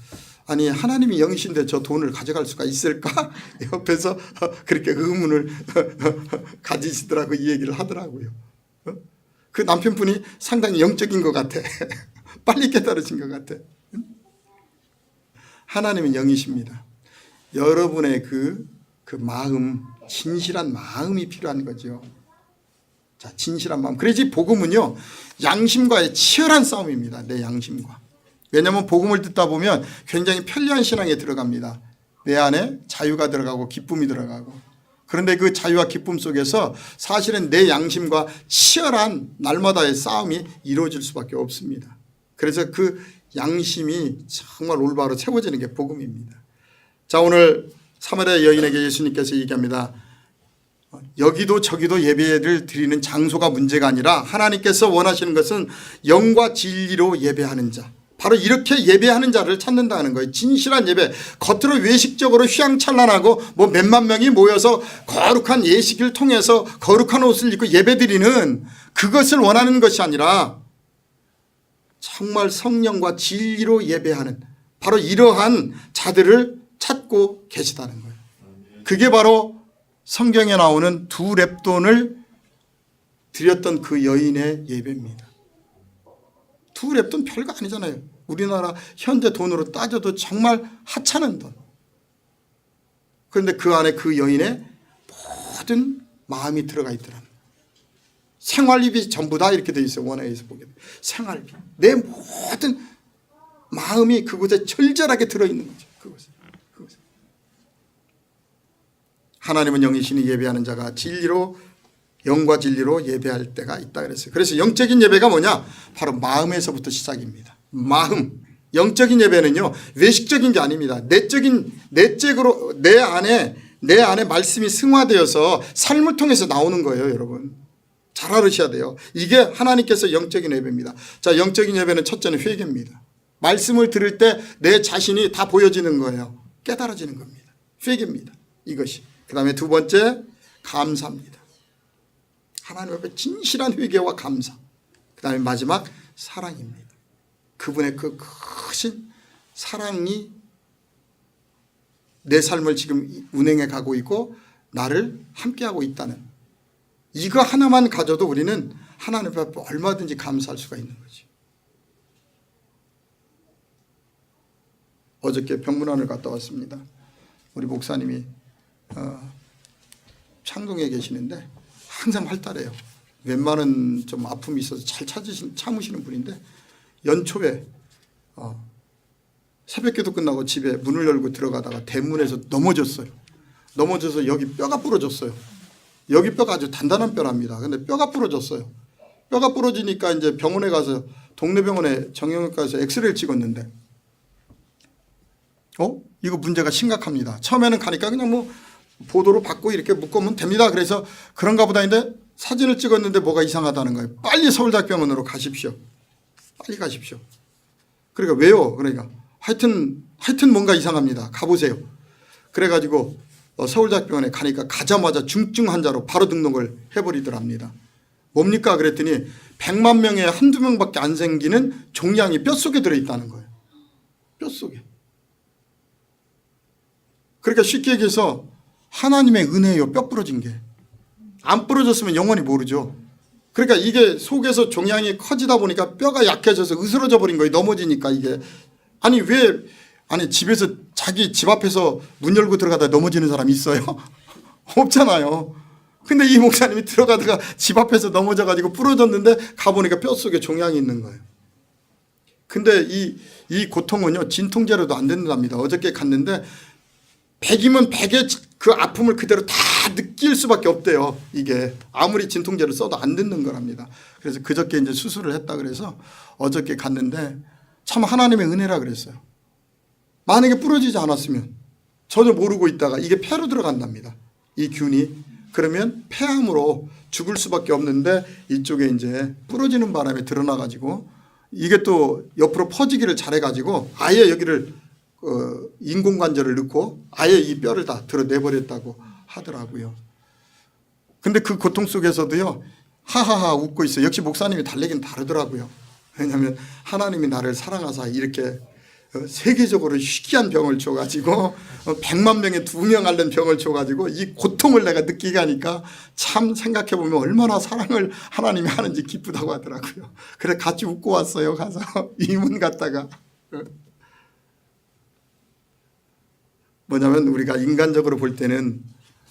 아니 하나님이 영이신데 저 돈을 가져갈 수가 있을까? 옆에서 그렇게 의문을 가지시더라고. 이 얘기를 하더라고요. 그 남편분이 상당히 영적인 것 같아. 빨리 깨달으신 것 같아. 하나님은 영이십니다. 여러분의 그 마음, 진실한 마음이 필요한 거죠. 자, 진실한 마음. 그래야지 복음은요, 양심과의 치열한 싸움입니다. 내 양심과. 왜냐하면 복음을 듣다 보면 굉장히 편리한 신앙에 들어갑니다. 내 안에 자유가 들어가고 기쁨이 들어가고. 그런데 그 자유와 기쁨 속에서 사실은 내 양심과 치열한 날마다의 싸움이 이루어질 수밖에 없습니다. 그래서 그 양심이 정말 올바로 채워지는 게 복음입니다. 자, 오늘 사마리아 여인에게 예수님께서 얘기합니다. 여기도 저기도 예배를 드리는 장소가 문제가 아니라 하나님께서 원하시는 것은 영과 진리로 예배하는 자, 바로 이렇게 예배하는 자를 찾는다는 거예요. 진실한 예배. 겉으로 외식적으로 휘황찬란하고 뭐 몇만 명이 모여서 거룩한 예식을 통해서 거룩한 옷을 입고 예배드리는 그것을 원하는 것이 아니라 정말 성령과 진리로 예배하는 바로 이러한 자들을 찾고 계시다는 거예요. 그게 바로 성경에 나오는 2렙돈을 드렸던 그 여인의 예배입니다. 2렙돈 별거 아니잖아요. 우리나라 현재 돈으로 따져도 정말 하찮은 돈. 그런데 그 안에 그 여인의 모든 마음이 들어가 있더라는 거예요. 생활비이 전부 다 이렇게 돼 있어요. 원어에서 보게 되면 생활비. 내 모든 마음이 그곳에 절절하게 들어있는 거죠. 그곳에. 하나님은 영이시니 예배하는 자가 진리로 영과 진리로 예배할 때가 있다 그랬어요. 그래서 영적인 예배가 뭐냐? 바로 마음에서부터 시작입니다. 마음. 영적인 예배는요, 외식적인 게 아닙니다. 내적으로 내 안에 말씀이 승화되어서 삶을 통해서 나오는 거예요, 여러분. 잘 알으셔야 돼요. 이게 하나님께서 영적인 예배입니다. 자, 영적인 예배는 첫째는 회개입니다. 말씀을 들을 때 내 자신이 다 보여지는 거예요. 깨달아지는 겁니다. 회개입니다. 이것이. 그 다음에 두 번째, 감사입니다. 하나님 앞에 진실한 회개와 감사. 그 다음에 마지막, 사랑입니다. 그분의 그 크신 사랑이 내 삶을 지금 운행해 가고 있고 나를 함께하고 있다는 이거 하나만 가져도 우리는 하나님 앞에 얼마든지 감사할 수가 있는 거죠. 어저께 병문안을 갔다 왔습니다. 우리 목사님이 창동에 계시는데 항상 활달해요. 웬만한 좀 아픔이 있어서 잘 참으시는 분인데 연초에 새벽기도 끝나고 집에 문을 열고 들어가다가 대문에서 넘어졌어요. 넘어져서 여기 뼈가 부러졌어요. 여기 뼈가 아주 단단한 뼈랍니다. 근데 뼈가 부러졌어요. 뼈가 부러지니까 이제 병원에 가서 동네 병원에 정형외과에서 엑스레이를 찍었는데 이거 문제가 심각합니다. 처음에는 가니까 그냥 뭐 보도로 받고 이렇게 묶으면 됩니다. 그래서 그런가 보다 했는데 사진을 찍었는데 뭐가 이상하다는 거예요. 빨리 서울대학병원으로 가십시오. 빨리 가십시오. 그러니까 왜요? 그러니까 하여튼 뭔가 이상합니다. 가보세요. 그래가지고 서울대학병원에 가니까 가자마자 중증 환자로 바로 등록을 해버리더랍니다. 뭡니까? 그랬더니 100만 명에 한두 명밖에 안 생기는 종양이 뼛속에 들어있다는 거예요. 뼛속에. 그러니까 쉽게 얘기해서 하나님의 은혜예요. 뼈 부러진 게. 안 부러졌으면 영원히 모르죠. 그러니까 이게 속에서 종양이 커지다 보니까 뼈가 약해져서 으스러져 버린 거예요. 넘어지니까 이게. 아니 집에서 자기 집 앞에서 문 열고 들어가다 넘어지는 사람이 있어요? 없잖아요. 근데 이 목사님이 들어가다가 집 앞에서 넘어져가지고 부러졌는데 가보니까 뼛속에 종양이 있는 거예요. 근데 이 고통은요 진통제로도 안 된답니다. 어저께 갔는데 100이면 100의 그 아픔을 그대로 다 느낄 수밖에 없대요. 이게 아무리 진통제를 써도 안 듣는 거랍니다. 그래서 그저께 이제 수술을 했다 그래서 어저께 갔는데 참 하나님의 은혜라 그랬어요. 만약에 부러지지 않았으면 전혀 모르고 있다가 이게 폐로 들어간답니다. 이 균이. 그러면 폐암으로 죽을 수밖에 없는데 이쪽에 이제 부러지는 바람에 드러나가지고 이게 또 옆으로 퍼지기를 잘해가지고 아예 여기를 인공관절을 넣고 아예 이 뼈를 다 드러내버렸다고 하더라고요. 근데 그 고통 속에서도요 하하하 웃고 있어요. 역시 목사님이 달래긴 다르더라고요. 왜냐하면 하나님이 나를 사랑하사 이렇게 세계적으로 희귀한 병을 줘가지고 100만 명에 2명 앓는 병을 줘가지고 이 고통을 내가 느끼게 하니까 참 생각해보면 얼마나 사랑을 하나님이 하는지 기쁘다고 하더라고요. 그래 같이 웃고 왔어요. 가서 이문 갔다가 뭐냐면 우리가 인간적으로 볼 때는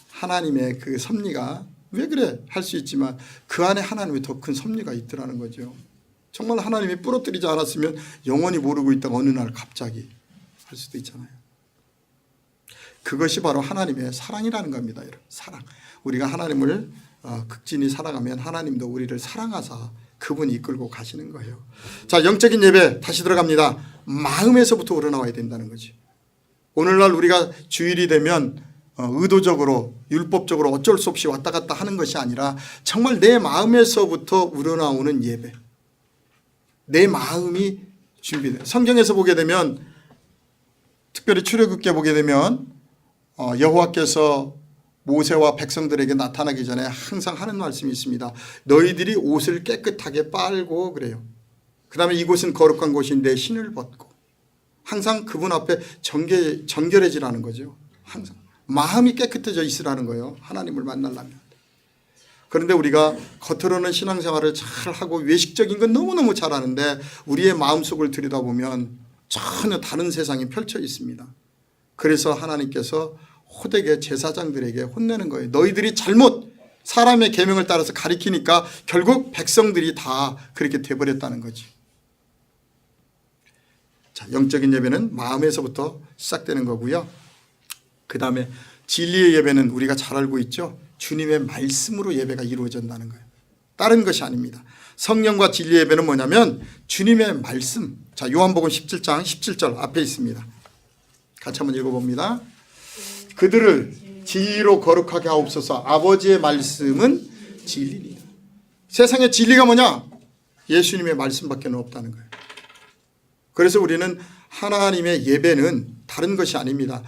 하나님의 그 섭리가 왜 그래 할 수 있지만 그 안에 하나님의 더 큰 섭리가 있더라는 거죠. 정말 하나님이 부러뜨리지 않았으면 영원히 모르고 있다가 어느 날 갑자기 할 수도 있잖아요. 그것이 바로 하나님의 사랑이라는 겁니다. 여러분. 사랑. 우리가 하나님을 극진히 사랑하면 하나님도 우리를 사랑하사 그분이 이끌고 가시는 거예요. 자, 영적인 예배 다시 들어갑니다. 마음에서부터 우러나와야 된다는 거지. 오늘날 우리가 주일이 되면 의도적으로 율법적으로 어쩔 수 없이 왔다 갔다 하는 것이 아니라 정말 내 마음에서부터 우러나오는 예배. 내 마음이 준비돼. 성경에서 보게 되면 특별히 출애굽기에 보게 되면 여호와께서 모세와 백성들에게 나타나기 전에 항상 하는 말씀이 있습니다. 너희들이 옷을 깨끗하게 빨고 그래요. 그 다음에 이곳은 거룩한 곳인데 신을 벗고. 항상 그분 앞에 정결해지라는 거죠. 항상 마음이 깨끗해져 있으라는 거예요. 하나님을 만나려면. 그런데 우리가 겉으로는 신앙생활을 잘하고 외식적인 건 너무너무 잘하는데 우리의 마음속을 들여다보면 전혀 다른 세상이 펼쳐 있습니다. 그래서 하나님께서 호되게 제사장들에게 혼내는 거예요. 너희들이 잘못 사람의 계명을 따라서 가리키니까 결국 백성들이 다 그렇게 돼버렸다는 거지. 자, 영적인 예배는 마음에서부터 시작되는 거고요. 그 다음에 진리의 예배는 우리가 잘 알고 있죠. 주님의 말씀으로 예배가 이루어진다는 거예요. 다른 것이 아닙니다. 성령과 진리의 예배는 뭐냐면 주님의 말씀. 자, 요한복음 17장 17절 앞에 있습니다. 같이 한번 읽어봅니다. 그들을 진리로 거룩하게 하옵소서. 아버지의 말씀은 진리니라. 세상의 진리가 뭐냐? 예수님의 말씀밖에 없다는 거예요. 그래서 우리는 하나님의 예배는 다른 것이 아닙니다.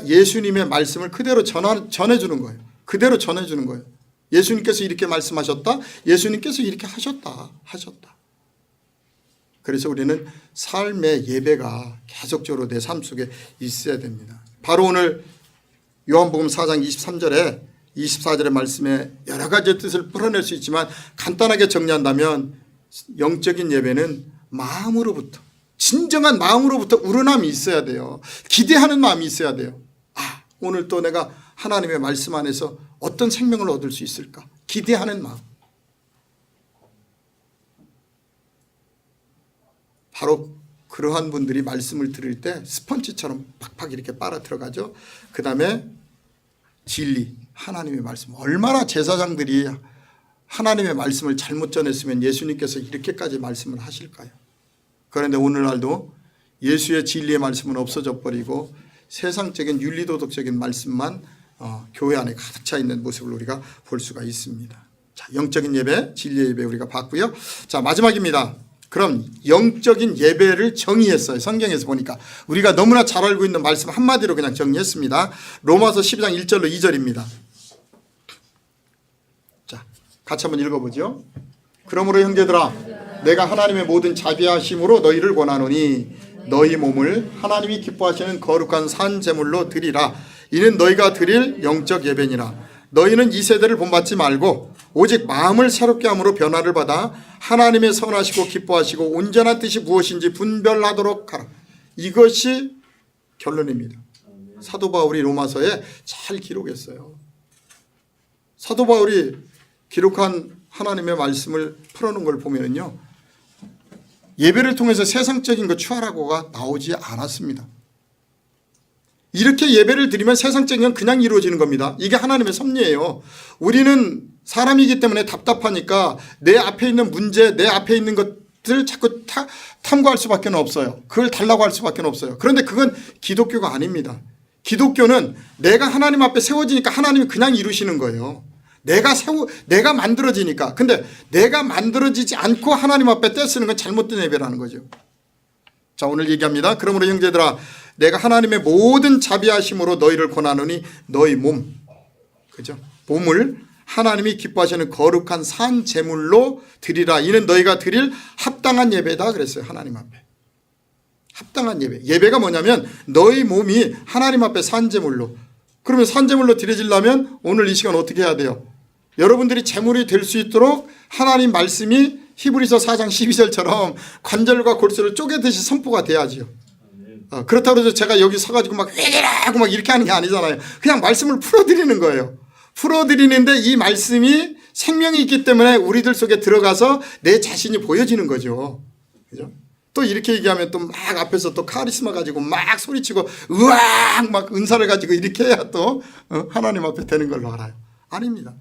예수님의 말씀을 그대로 전해주는 거예요. 그대로 전해주는 거예요. 예수님께서 이렇게 말씀하셨다. 예수님께서 이렇게 하셨다. 그래서 우리는 삶의 예배가 계속적으로 내 삶 속에 있어야 됩니다. 바로 오늘 요한복음 4장 23절에 24절의 말씀에 여러 가지 뜻을 풀어낼 수 있지만 간단하게 정리한다면 영적인 예배는 마음으로부터, 진정한 마음으로부터 우러남이 있어야 돼요. 기대하는 마음이 있어야 돼요. 오늘 또 내가 하나님의 말씀 안에서 어떤 생명을 얻을 수 있을까? 기대하는 마음. 바로 그러한 분들이 말씀을 들을 때 스펀지처럼 팍팍 이렇게 빨아 들어가죠. 그 다음에 진리, 하나님의 말씀. 얼마나 제사장들이 하나님의 말씀을 잘못 전했으면 예수님께서 이렇게까지 말씀을 하실까요? 그런데 오늘날도 예수의 진리의 말씀은 없어져 버리고 세상적인 윤리도덕적인 말씀만 교회 안에 가득 차 있는 모습을 우리가 볼 수가 있습니다. 자, 영적인 예배, 진리의 예배 우리가 봤고요. 자, 마지막입니다. 그럼 영적인 예배를 정의했어요. 성경에서 보니까 우리가 너무나 잘 알고 있는 말씀 한마디로 그냥 정리했습니다. 로마서 12장 1절로 2절입니다. 자, 같이 한번 읽어보죠. 그러므로 형제들아, 내가 하나님의 모든 자비하심으로 너희를 권하노니 너희 몸을 하나님이 기뻐하시는 거룩한 산 제물로 드리라. 이는 너희가 드릴 영적 예배니라. 너희는 이 세대를 본받지 말고 오직 마음을 새롭게 함으로 변화를 받아 하나님의 선하시고 기뻐하시고 온전한 뜻이 무엇인지 분별하도록 하라. 이것이 결론입니다. 사도 바울이 로마서에 잘 기록했어요. 사도 바울이 기록한 하나님의 말씀을 풀어놓은 걸 보면요, 예배를 통해서 세상적인 것 취하라고가 나오지 않았습니다. 이렇게 예배를 드리면 세상적인 건 그냥 이루어지는 겁니다. 이게 하나님의 섭리예요. 우리는 사람이기 때문에 답답하니까 내 앞에 있는 문제, 내 앞에 있는 것들 자꾸 탐구할 수밖에 없어요. 그걸 달라고 할 수밖에 없어요. 그런데 그건 기독교가 아닙니다. 기독교는 내가 하나님 앞에 세워지니까 하나님이 그냥 이루시는 거예요. 내가 만들어지니까. 근데 내가 만들어지지 않고 하나님 앞에 떼쓰는 건 잘못된 예배라는 거죠. 자, 오늘 얘기합니다. 그러므로 형제들아, 내가 하나님의 모든 자비하심으로 너희를 권하노니 너희 몸, 그죠? 몸을 하나님이 기뻐하시는 거룩한 산 제물로 드리라. 이는 너희가 드릴 합당한 예배다 그랬어요. 하나님 앞에. 합당한 예배. 예배가 뭐냐면 너희 몸이 하나님 앞에 산 제물로. 그러면 산 제물로 드려지려면 오늘 이 시간 어떻게 해야 돼요? 여러분들이 제물이 될 수 있도록 하나님 말씀이 히브리서 4장 12절처럼 관절과 골수를 쪼개듯이 선포가 돼야지요. 그렇다고 해서 제가 여기 서가지고 막 회개라고 막 이렇게 하는 게 아니잖아요. 그냥 말씀을 풀어드리는 거예요. 풀어드리는데 이 말씀이 생명이 있기 때문에 우리들 속에 들어가서 내 자신이 보여지는 거죠. 그죠? 또 이렇게 얘기하면 또 막 앞에서 또 카리스마 가지고 막 소리치고 으악 막 은사를 가지고 이렇게 해야 또 하나님 앞에 되는 걸로 알아요. 아닙니다.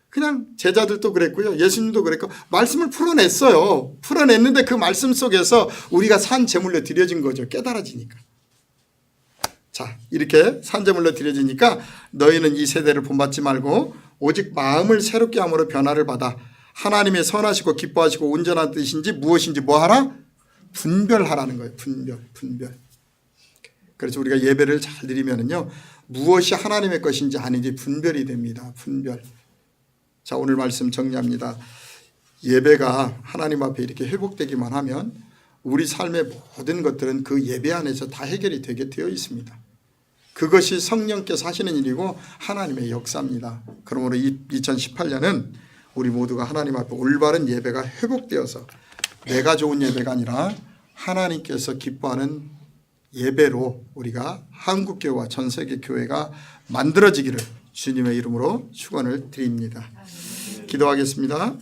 그냥 제자들도 그랬고요. 예수님도 그랬고 말씀을 풀어냈어요. 풀어냈는데 그 말씀 속에서 우리가 산 제물로 드려진 거죠. 깨달아지니까. 자, 이렇게 산 제물로 드려지니까 너희는 이 세대를 본받지 말고 오직 마음을 새롭게 함으로 변화를 받아 하나님의 선하시고 기뻐하시고 온전한 뜻인지 무엇인지 뭐하라? 분별하라는 거예요. 분별. 그래서 우리가 예배를 잘 드리면은요, 무엇이 하나님의 것인지 아닌지 분별이 됩니다. 분별. 자, 오늘 말씀 정리합니다. 예배가 하나님 앞에 이렇게 회복되기만 하면 우리 삶의 모든 것들은 그 예배 안에서 다 해결이 되게 되어 있습니다. 그것이 성령께서 하시는 일이고 하나님의 역사입니다. 그러므로 2018년은 우리 모두가 하나님 앞에 올바른 예배가 회복되어서 내가 좋은 예배가 아니라 하나님께서 기뻐하는 예배로 우리가 한국교회와 전세계 교회가 만들어지기를 주님의 이름으로 축원을 드립니다. 기도하겠습니다.